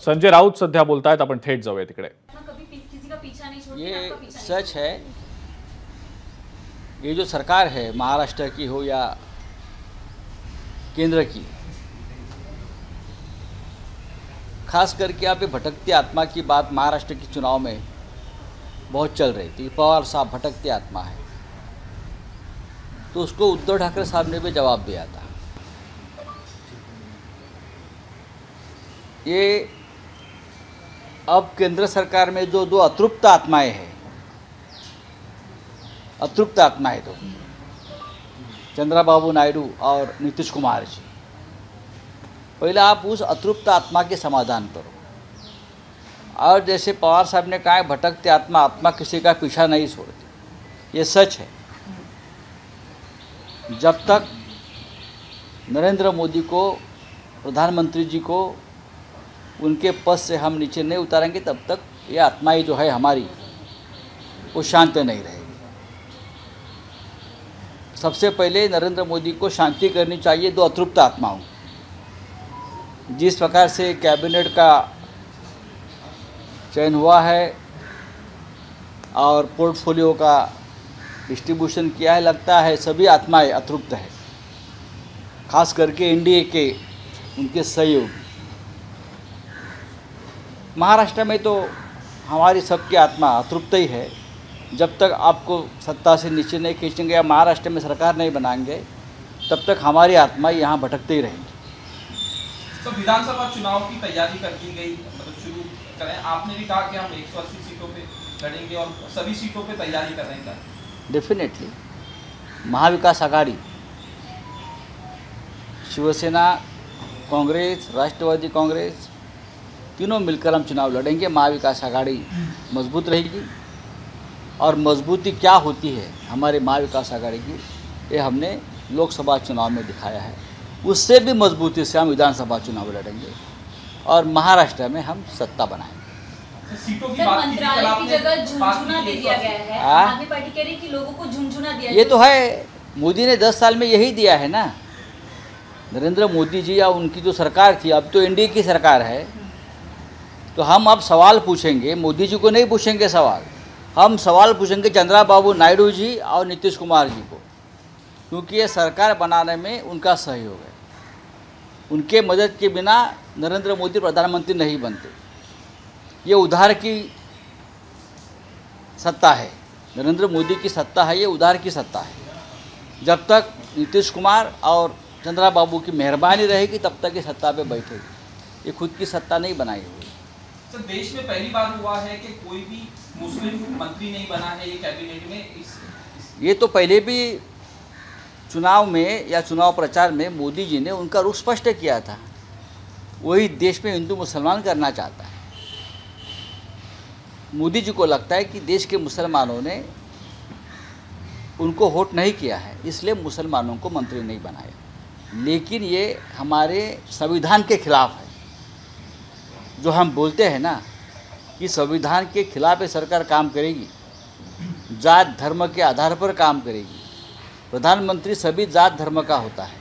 संजय राऊत सध्या बोलतायत, आपण थेट जाऊया तिकडे। ये सच है, ये जो सरकार है महाराष्ट्र की हो या केंद्र की, खास करके आप ये भटकती आत्मा की बात महाराष्ट्र के चुनाव में बहुत चल रही थी। पवार साहब भटकती आत्मा है, तो उसको उद्धव ठाकरे साहब ने भी जवाब दिया था। ये अब केंद्र सरकार में जो दो अतृप्त आत्माएं हैं, अतृप्त आत्माएं दो, चंद्रबाबू नायडू और नीतीश कुमार जी, पहले आप उस अतृप्त आत्मा के समाधान करो। और जैसे पवार साहब ने कहा है, भटकती आत्मा, आत्मा किसी का पीछा नहीं छोड़ती, ये सच है। जब तक नरेंद्र मोदी को, प्रधानमंत्री जी को उनके पद से हम नीचे नहीं उतारेंगे, तब तक ये आत्माएं जो है हमारी, वो शांत नहीं रहेगी। सबसे पहले नरेंद्र मोदी को शांति करनी चाहिए दो अतृप्त आत्माओं। जिस प्रकार से कैबिनेट का चयन हुआ है और पोर्टफोलियो का डिस्ट्रीब्यूशन किया है, लगता है सभी आत्माएं अतृप्त है, खास करके एनडीए के उनके सहयोगी। महाराष्ट्र में तो हमारी सबकी आत्मा अतृप्त ही है। जब तक आपको सत्ता से नीचे नहीं खींचेंगे या महाराष्ट्र में सरकार नहीं बनाएंगे, तब तक हमारी आत्मा यहाँ भटकते ही रहेंगी। तो विधानसभा चुनाव की तैयारी कर दी गई, मतलब शुरू करें। आपने भी कहा कि हम 180 सीटों पे लड़ेंगे और सभी सीटों पे तैयारी कर रहे हैं। डेफिनेटली महाविकास आघाड़ी, शिवसेना, कांग्रेस, राष्ट्रवादी कांग्रेस, तीनों मिलकर हम चुनाव लड़ेंगे। महाविकास आघाड़ी मजबूत रहेगी, और मजबूती क्या होती है हमारे महाविकास आघाड़ी की, ये हमने लोकसभा चुनाव में दिखाया है। उससे भी मजबूती से हम विधानसभा चुनाव लड़ेंगे और महाराष्ट्र में हम सत्ता बनाएंगे। सीटों की बात मंत्रालय की जगह झुंझुना दे दिया गया है। आम आदमी पार्टी कह रही है कि लोगों को झुंझुना दिया। ये तो है, मोदी ने 10 साल में यही दिया है ना। नरेंद्र मोदी जी या उनकी जो सरकार थी, अब तो एनडीए की सरकार है, तो हम अब सवाल पूछेंगे, मोदी जी को नहीं पूछेंगे सवाल, हम सवाल पूछेंगे चंद्रबाबू नायडू जी और नीतीश कुमार जी को, क्योंकि ये सरकार बनाने में उनका सहयोग है। उनके मदद के बिना नरेंद्र मोदी प्रधानमंत्री नहीं बनते। ये उधार की सत्ता है, नरेंद्र मोदी की सत्ता है, ये उधार की सत्ता है। जब तक नीतीश कुमार और चंद्रबाबू की मेहरबानी रहेगी, तब तक ये सत्ता पे बैठेगी। ये खुद की सत्ता नहीं बनाई हुई। सर, देश में पहली बार हुआ है कि कोई भी मुस्लिम मंत्री नहीं बना है ये कैबिनेट में। ये तो पहले भी चुनाव में या चुनाव प्रचार में मोदी जी ने उनका रुख स्पष्ट किया था। वही देश में हिंदू मुसलमान करना चाहता है। मोदी जी को लगता है कि देश के मुसलमानों ने उनको वोट नहीं किया है, इसलिए मुसलमानों को मंत्री नहीं बनाया। लेकिन ये हमारे संविधान के खिलाफ है। जो हम बोलते हैं ना कि संविधान के खिलाफ ये सरकार काम करेगी, जात धर्म के आधार पर काम करेगी। प्रधानमंत्री सभी जात धर्म का होता है,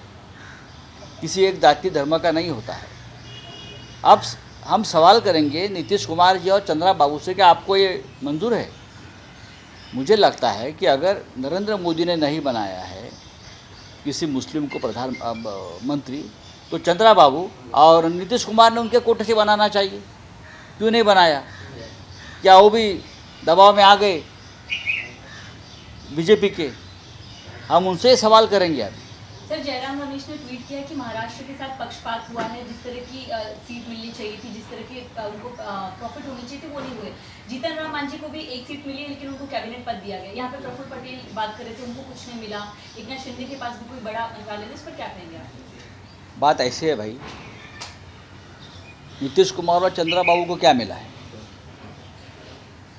किसी एक जाति धर्म का नहीं होता है। अब हम सवाल करेंगे नीतीश कुमार जी और चंद्रबाबू से कि आपको ये मंजूर है? मुझे लगता है कि अगर नरेंद्र मोदी ने नहीं बनाया है किसी मुस्लिम को प्रधानमंत्री, तो चंद्रबाबू और नीतीश कुमार ने उनके कोटे से बनाना चाहिए। क्यों नहीं बनाया? क्या वो भी दबाव में आ गए बीजेपी के? हम उनसे सवाल करेंगे। अभी सर, जयराम रमेश ने ट्वीट किया कि महाराष्ट्र के साथ पक्षपात हुआ है। जिस तरह की सीट मिलनी चाहिए थी, जिस तरह के उनको प्रॉफिट होनी चाहिए थी, वो नहीं हुए। जीतन राम मांझी को भी एक सीट मिली है, लेकिन उनको कैबिनेट पद दिया गया। यहाँ पे प्रफुल्ल पटेल बात कर रहे थे, उनको कुछ नहीं मिला। एकनाथ शिंदे के पास भी कोई बड़ा मंत्रालय नहीं। इस पर क्या कहेंगे आप? बात ऐसे है भाई, नीतीश कुमार और चंद्रबाबू को क्या मिला है?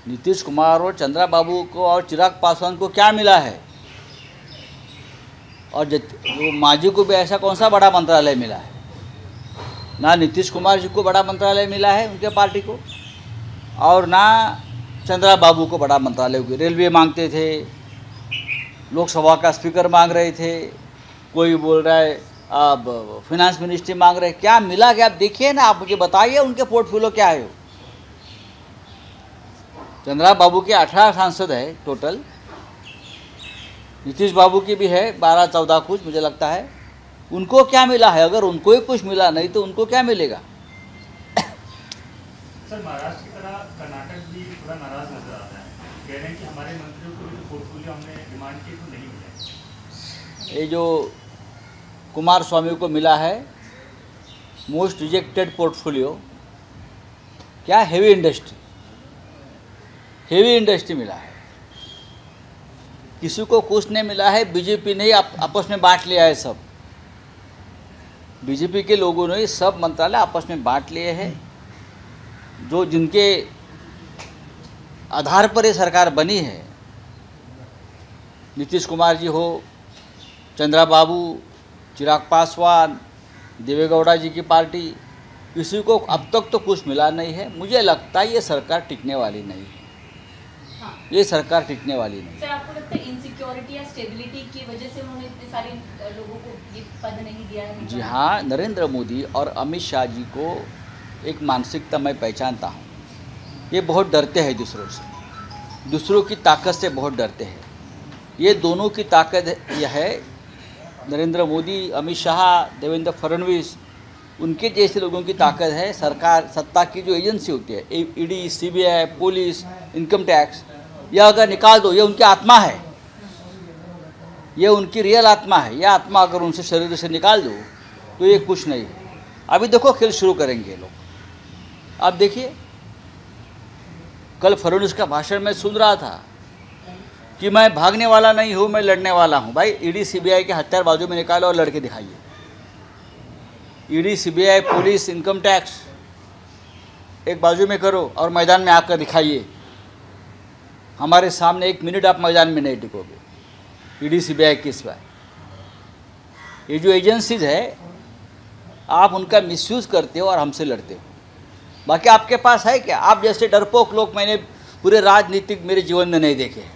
नीतीश कुमार और चंद्रबाबू को और चिराग पासवान को क्या मिला है? और वो मांझी को भी ऐसा कौन सा बड़ा मंत्रालय मिला है? ना नीतीश कुमार जी को बड़ा मंत्रालय मिला है उनके पार्टी को, और ना चंद्रबाबू को बड़ा मंत्रालय। रेलवे मांगते थे, लोकसभा का स्पीकर मांग रहे थे, कोई बोल रहा है अब फिनांस मिनिस्ट्री मांग रहे हैं, क्या मिला क्या? आप देखिए ना, आप मुझे बताइए उनके पोर्टफोलियो क्या है। चंद्रा बाबू के 18 सांसद है टोटल, नीतीश बाबू की भी है 12-14 कुछ मुझे लगता है। उनको क्या मिला है? अगर उनको ही कुछ मिला नहीं तो उनको क्या मिलेगा? सर, महाराष्ट्र की तरह कर्नाटक भी थोड़ा नाराज नजर आता है, कह रहे हैं कि हमारे मंत्रियों को जो पोर्टफोलियो हमने डिमांड की तो नहीं मिला। ये जो कुमार स्वामी को मिला है मोस्ट रिजेक्टेड पोर्टफोलियो, क्या? हेवी इंडस्ट्री मिला है। किसी को कुछ नहीं मिला है। बीजेपी ने आपस में बांट लिया है सब। बीजेपी के लोगों ने सब मंत्रालय आपस में बांट लिए हैं। जो जिनके आधार पर ये सरकार बनी है, नीतीश कुमार जी हो, चंद्रा बाबू, चिराग पासवान, देवेगौड़ा जी की पार्टी, किसी को अब तक तो कुछ मिला नहीं है। मुझे लगता है ये सरकार टिकने वाली नहीं है। ये सरकार टिकने वाली नहीं। सर, आपको लगता है इनसिक्योरिटी या स्टेबिलिटी की वजह से उन्होंने इतने सारे लोगों को ये पद नहीं दिया है? जी हाँ, नरेंद्र मोदी और अमित शाह जी को एक मानसिकता मैं पहचानता हूँ। ये बहुत डरते हैं दूसरों से, दूसरों की ताकत से बहुत डरते हैं। ये दोनों की ताकत यह है, नरेंद्र मोदी, अमित शाह, देवेंद्र फडणवीस, उनके जैसे लोगों की ताकत है। सरकार, सत्ता की जो एजेंसी होती है, ED, CBI, police, income tax, यह अगर निकाल दो, ये उनकी आत्मा है, ये उनकी रियल आत्मा है। यह आत्मा अगर उनसे शरीर से निकाल दो तो ये कुछ नहीं है। अभी देखो खेल शुरू करेंगे लोग। आप देखिए, कल फडणवीस का भाषण में सुन रहा था कि मैं भागने वाला नहीं हूँ, मैं लड़ने वाला हूँ। भाई, ईडी सीबीआई के हथियार बाजू में निकालो और लड़के दिखाइए। ED CBI, police, income tax एक बाजू में करो और मैदान में आकर दिखाइए। हमारे सामने 1 मिनट आप मैदान में नहीं टिकोगे। ईडी सीबीआई के सिवाय ये जो एजेंसीज है, आप उनका मिसयूज़ करते हो और हमसे लड़ते हो। बाकी आपके पास है क्या? आप जैसे डरपोक लोग मैंने पूरे राजनीतिक मेरे जीवन में नहीं देखे हैं।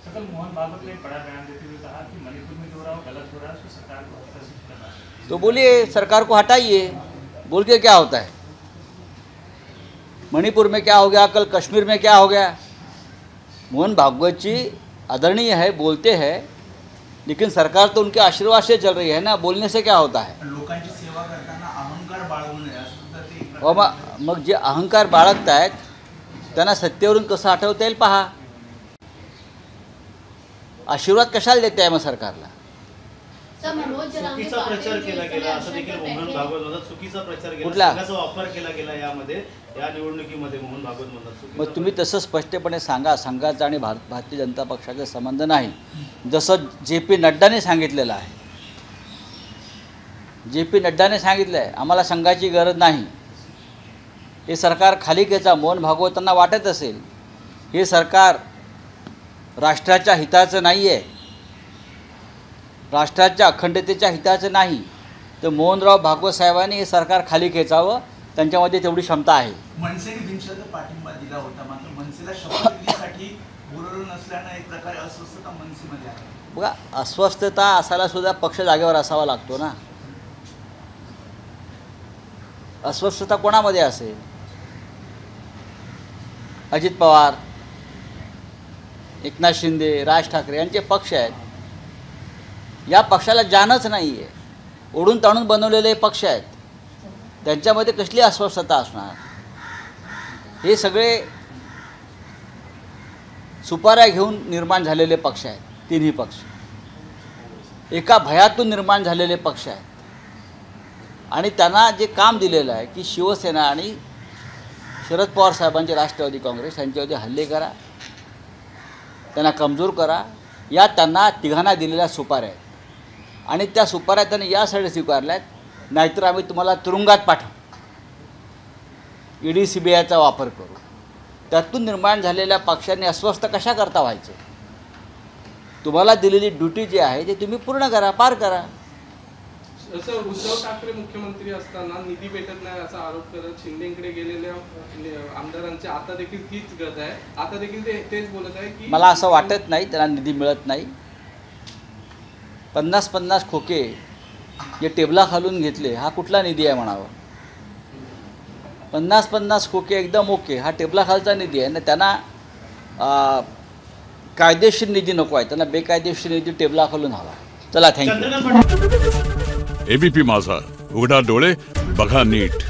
सकल मोहन भागवत ने बड़ा बयान देते हुए कहा कि मणिपुर में जो हो रहा है गलत हो रहा है, उसको सरकार को हस्तक्षेप करना है। तो बोलिए सरकार को हटाइए, बोल के क्या होता है? मणिपुर में क्या हो गया, कल कश्मीर में क्या हो गया? मोहन भागवत जी आदरणीय है, बोलते हैं, लेकिन सरकार तो उनके आशीर्वाद से चल रही है ना। बोलने से क्या होता है? लोकांची सेवा करताना अहंकार बाळगू नये असं सुद्धा ते मग जे अहंकार बाळगतायत त्यांना सत्तेवरून कसं हटवता येईल पहा। आशीर्वाद कशाला देते आहे मग सरकारला? चुकीचा प्रचार केला गेला असं देखील मोहन भागवत म्हणतात. चुकीचा प्रचार केला, कुठला? संघाचा वापर केला गेला यामध्ये, या निवडणुकीमध्ये मोहन भागवत म्हणतात. मग तुम्ही तसं स्पष्टपणे सांगा, संघाचा आणि भारतीय जनता पक्षाचा संबंध नाही, जसं जे.पी. नड्डाने सांगितलेलं आहे. जे.पी. नड्डाने सांगितलं आहे आम्हाला संघाची गरज नाही. हे सरकार खाली घ्यायचा मोहन भागवतांना वाटत असेल हे सरकार राष्ट्राच्या हिताचं नाही आहे, राष्ट्राच्या अखंडतेच्या हिताचं नाही, तर मोहनराव भागवत साहेबांनी हे सरकार खाली खेचावं, त्यांच्यामध्ये तेवढी क्षमता आहे. मनसेने बिनशर्त पाठिंबा दिला होता, मात्र मनसेला शपथविधीसाठी बोलवलं नसल्यानं एक प्रकारे अस्वस्थता मनसेमध्ये आहे. बघा, अस्वस्थता असायला सुद्धा पक्ष जागेवर असावा लागतो ना. अस्वस्थता कोणामध्ये असेल? अजित पवार, एकनाथ शिंदे, राज ठाकरे यांचे पक्ष आहेत. या पक्षाला जानच नाही आहे, ओढून ताणून बनवलेले पक्ष आहेत. त्यांच्यामध्ये कसली अस्वस्थता असणार? हे सगळे सुपाऱ्या घेऊन निर्माण झालेले पक्ष आहेत. तिन्ही पक्ष एका भयातून निर्माण झालेले पक्ष आहेत. आणि त्यांना जे काम दिलेलं आहे की शिवसेना आणि शरद पवार साहेबांचे राष्ट्रवादी काँग्रेस यांच्यावरती हल्ले करा, त्यांना कमजोर करा, या त्यांना तिघांना दिलेल्या सुपाऱ्या आहेत. आणि त्या सुपाऱ्या त्यांनी यासाठी स्वीकारल्यात, नाहीतर आम्ही तुम्हाला तुरुंगात पाठवू, ईडी सीबीआयचा वापर करू. त्यातून निर्माण झालेल्या पक्षांनी अस्वस्थ कशा करता व्हायचं? तुम्हाला दिलेली ड्युटी जी आहे ते तुम्ही पूर्ण करा, पार करा. सर, उद्धव ठाकरे मुख्यमंत्री असताना निधी भेटत नाही असा आरोप करत शिंदेकडे गेलेल्या आमदारांची आता देखील तीच गत आहे. आता देखील ते तेच बोलत आहे की मला असं वाटत नाही त्यांना निधी मिळत नाही. 50-50 खोके जे टेबलाखालून घेतले, हा कुठला निधी आहे म्हणावं? 50-50 खोके एकदम ओके, हा टेबलाखालचा निधी आहे ना. त्यांना कायदेशीर निधी नको आहे, त्यांना बेकायदेशीर निधी टेबलाखालून हवा. चला, थँक्यू. एबीपी माझा, उघडा डोळे बघा नीट.